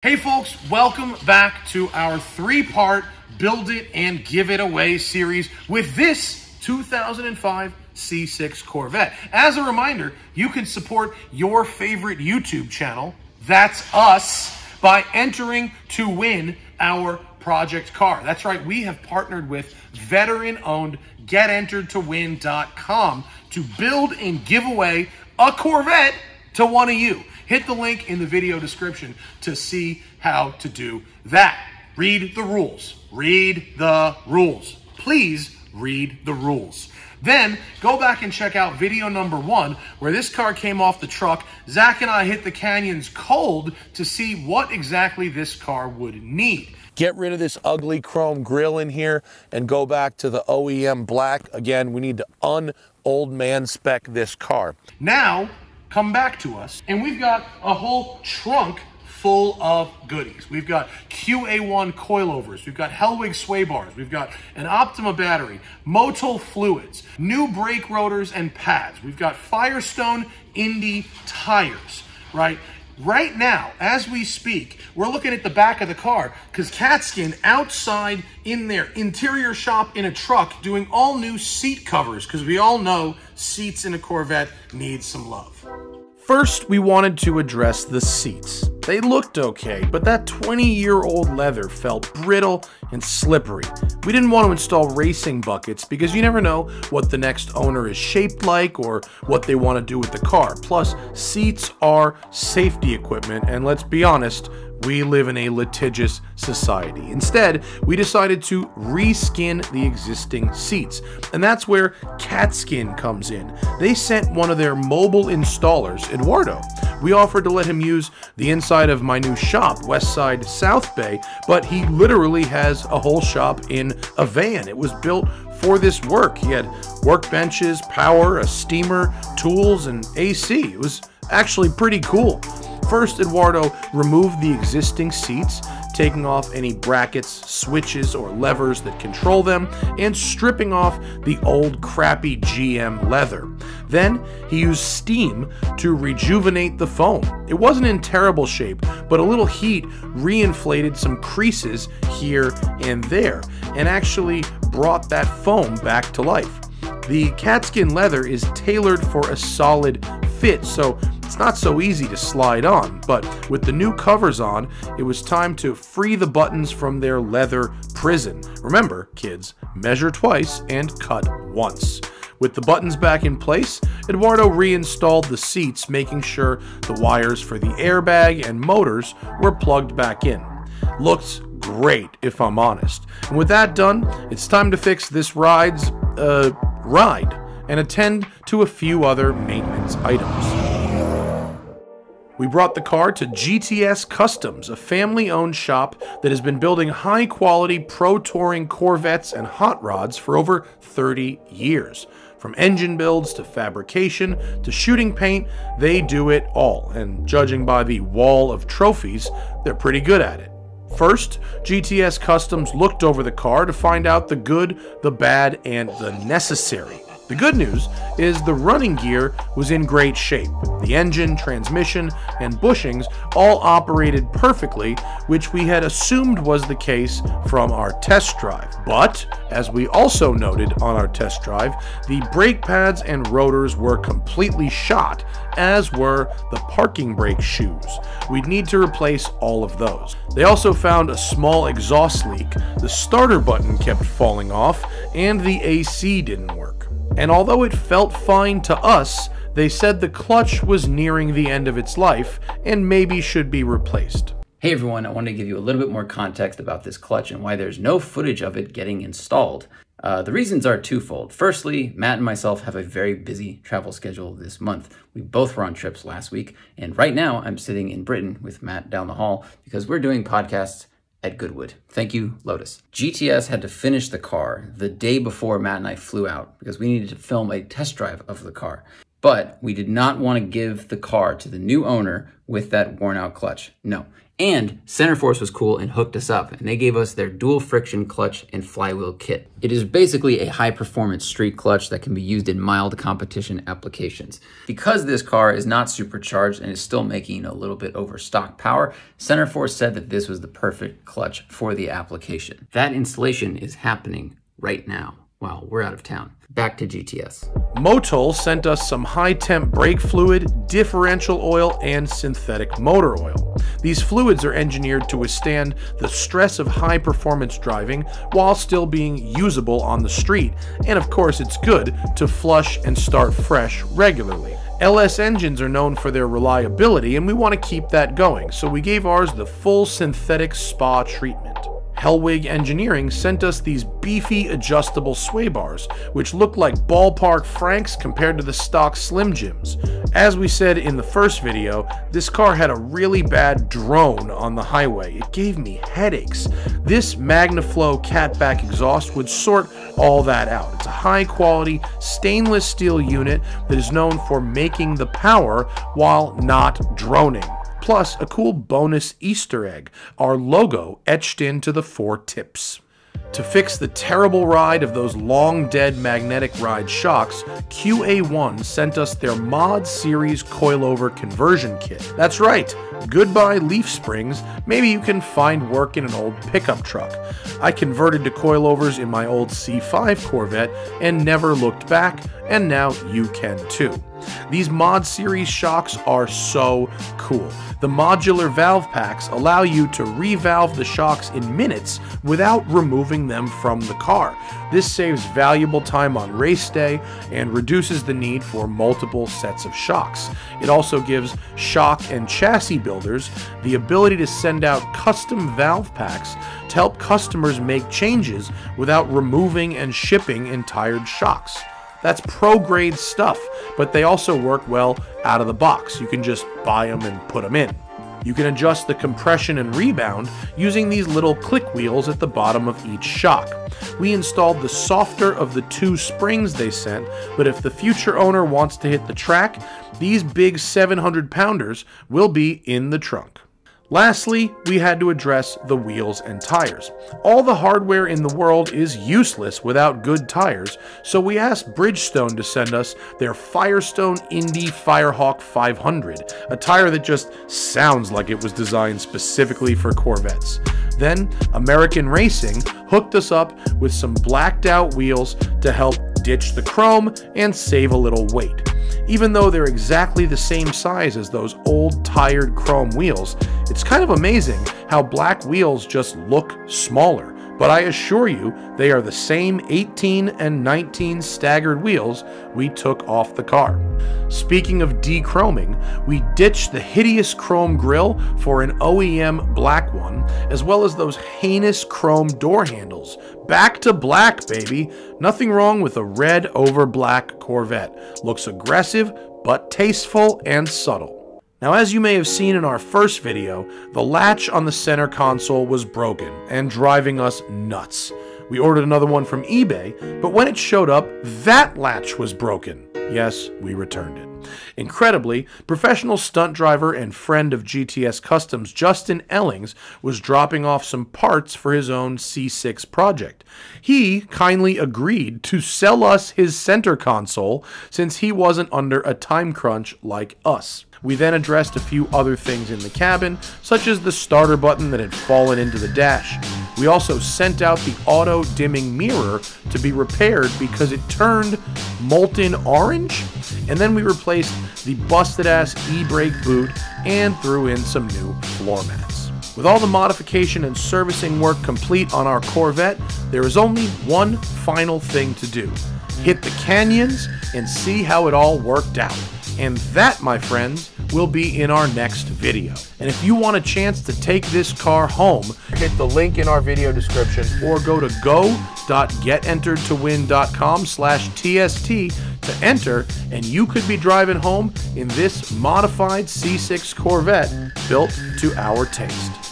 Hey folks, welcome back to our three-part Build It and Give It Away series with this 2005 C6 Corvette. As a reminder, you can support your favorite YouTube channel, that's us, by entering to win our project car. That's right, we have partnered with veteran-owned GetEnteredToWin.com to build and give away a Corvette to one of you. Hit the link in the video description to see how to do that. Read the rules. Read the rules. Please read the rules. Then go back and check out video number 1, where this car came off the truck. Zach and I hit the canyons cold to see what exactly this car would need. Get rid of this ugly chrome grille in here and go back to the OEM black. Again, we need to un-old man spec this car. Now, come back to us, and we've got a whole trunk full of goodies. We've got QA1 coilovers, we've got Hellwig sway bars, we've got an Optima battery, Motul fluids, new brake rotors and pads, we've got Firestone Indy tires, right? Right now, as we speak, we're looking at the back of the car because Katzkin outside in their interior shop in a truck doing all new seat covers, because we all know seats in a Corvette need some love. First, we wanted to address the seats. They looked okay, but that 20-year-old leather felt brittle and slippery. We didn't want to install racing buckets because you never know what the next owner is shaped like or what they want to do with the car. Plus, seats are safety equipment, and let's be honest, we live in a litigious society. Instead, we decided to reskin the existing seats, and that's where Katzkin comes in. They sent one of their mobile installers, Eduardo. We offered to let him use the inside of my new shop, Westside South Bay, but he literally has a whole shop in a van. It was built for this work. He had workbenches, power, a steamer, tools, and AC. It was actually pretty cool. First, Eduardo removed the existing seats, taking off any brackets, switches, or levers that control them, and stripping off the old crappy GM leather. Then, he used steam to rejuvenate the foam. It wasn't in terrible shape, but a little heat reinflated some creases here and there, and actually brought that foam back to life. The Katzkin leather is tailored for a solid fit, so it's not so easy to slide on, but with the new covers on, it was time to free the buttons from their leather prison. Remember, kids, measure twice and cut once. With the buttons back in place, Eduardo reinstalled the seats, making sure the wires for the airbag and motors were plugged back in. Looks great, if I'm honest. And with that done, it's time to fix this ride's ride and attend to a few other maintenance items. We brought the car to GTS Customs, a family-owned shop that has been building high-quality pro touring Corvettes and hot rods for over 30 years. From engine builds to fabrication to shooting paint, they do it all, and judging by the wall of trophies, they're pretty good at it. First, GTS Customs looked over the car to find out the good, the bad, and the necessary. The good news is the running gear was in great shape. The engine, transmission, and bushings all operated perfectly, which we had assumed was the case from our test drive. But, as we also noted on our test drive, the brake pads and rotors were completely shot, as were the parking brake shoes. We'd need to replace all of those. They also found a small exhaust leak, the starter button kept falling off, and the AC didn't work. And although it felt fine to us, they said the clutch was nearing the end of its life and maybe should be replaced. Hey everyone, I wanted to give you a little bit more context about this clutch and why there's no footage of it getting installed. The reasons are twofold. Firstly, Matt and myself have a very busy travel schedule this month. We both were on trips last week, and right now I'm sitting in Britain with Matt down the hall because we're doing podcasts at Goodwood. Thank you, Lotus. GTS had to finish the car the day before Matt and I flew out because we needed to film a test drive of the car. But we did not want to give the car to the new owner with that worn out clutch. No, And Centerforce was cool and hooked us up, and they gave us their dual friction clutch and flywheel kit. It is basically a high-performance street clutch that can be used in mild competition applications. Because this car is not supercharged and is still making a little bit over stock power, Centerforce said that this was the perfect clutch for the application. That installation is happening right now while we're out of town. Back to GTS. Motul sent us some high-temp brake fluid, differential oil, and synthetic motor oil. These fluids are engineered to withstand the stress of high-performance driving while still being usable on the street, and of course it's good to flush and start fresh regularly. LS engines are known for their reliability, and we want to keep that going, so we gave ours the full synthetic spa treatment. Hellwig Engineering sent us these beefy adjustable sway bars, which look like ballpark Franks compared to the stock Slim Jims. As we said in the first video, this car had a really bad drone on the highway. It gave me headaches. This Magnaflow catback exhaust would sort all that out. It's a high quality stainless steel unit that is known for making the power while not droning. Plus, a cool bonus Easter egg, our logo etched into the 4 tips. To fix the terrible ride of those long-dead magnetic ride shocks, QA1 sent us their Mod Series coilover conversion kit. That's right, goodbye leaf springs, maybe you can find work in an old pickup truck. I converted to coilovers in my old C5 Corvette and never looked back, and now you can too. These Mod Series shocks are so cool. The modular valve packs allow you to revalve the shocks in minutes without removing them from the car. This saves valuable time on race day and reduces the need for multiple sets of shocks. It also gives shock and chassis builders the ability to send out custom valve packs to help customers make changes without removing and shipping entire shocks. That's pro-grade stuff, but they also work well out of the box. You can just buy them and put them in. You can adjust the compression and rebound using these little click wheels at the bottom of each shock. We installed the softer of the 2 springs they sent, but if the future owner wants to hit the track, these big 700-pounders will be in the trunk. Lastly, we had to address the wheels and tires. All the hardware in the world is useless without good tires, so we asked Bridgestone to send us their Firestone Indy Firehawk 500, a tire that just sounds like it was designed specifically for Corvettes. Then, American Racing hooked us up with some blacked out wheels to help ditch the chrome and save a little weight. Even though they're exactly the same size as those old tired chrome wheels, it's kind of amazing how black wheels just look smaller. But I assure you, they are the same 18 and 19 staggered wheels we took off the car. Speaking of de-chroming, we ditched the hideous chrome grille for an OEM black one, as well as those heinous chrome door handles. Back to black, baby! Nothing wrong with a red over black Corvette. Looks aggressive, but tasteful and subtle. Now, as you may have seen in our first video, the latch on the center console was broken and driving us nuts. We ordered another one from eBay, but when it showed up, that latch was broken. Yes, we returned it. Incredibly, professional stunt driver and friend of GTS Customs Justin Ellings was dropping off some parts for his own C6 project. He kindly agreed to sell us his center console since he wasn't under a time crunch like us. We then addressed a few other things in the cabin, such as the starter button that had fallen into the dash. We also sent out the auto-dimming mirror to be repaired because it turned molten orange, and then we replaced the busted-ass e-brake boot and threw in some new floor mats. With all the modification and servicing work complete on our Corvette, there is only one final thing to do. Hit the canyons and see how it all worked out. And that, my friends, will be in our next video. And if you want a chance to take this car home, hit the link in our video description or go to go.getenteredtowin.com/TST to enter, and you could be driving home in this modified C6 Corvette built to our taste.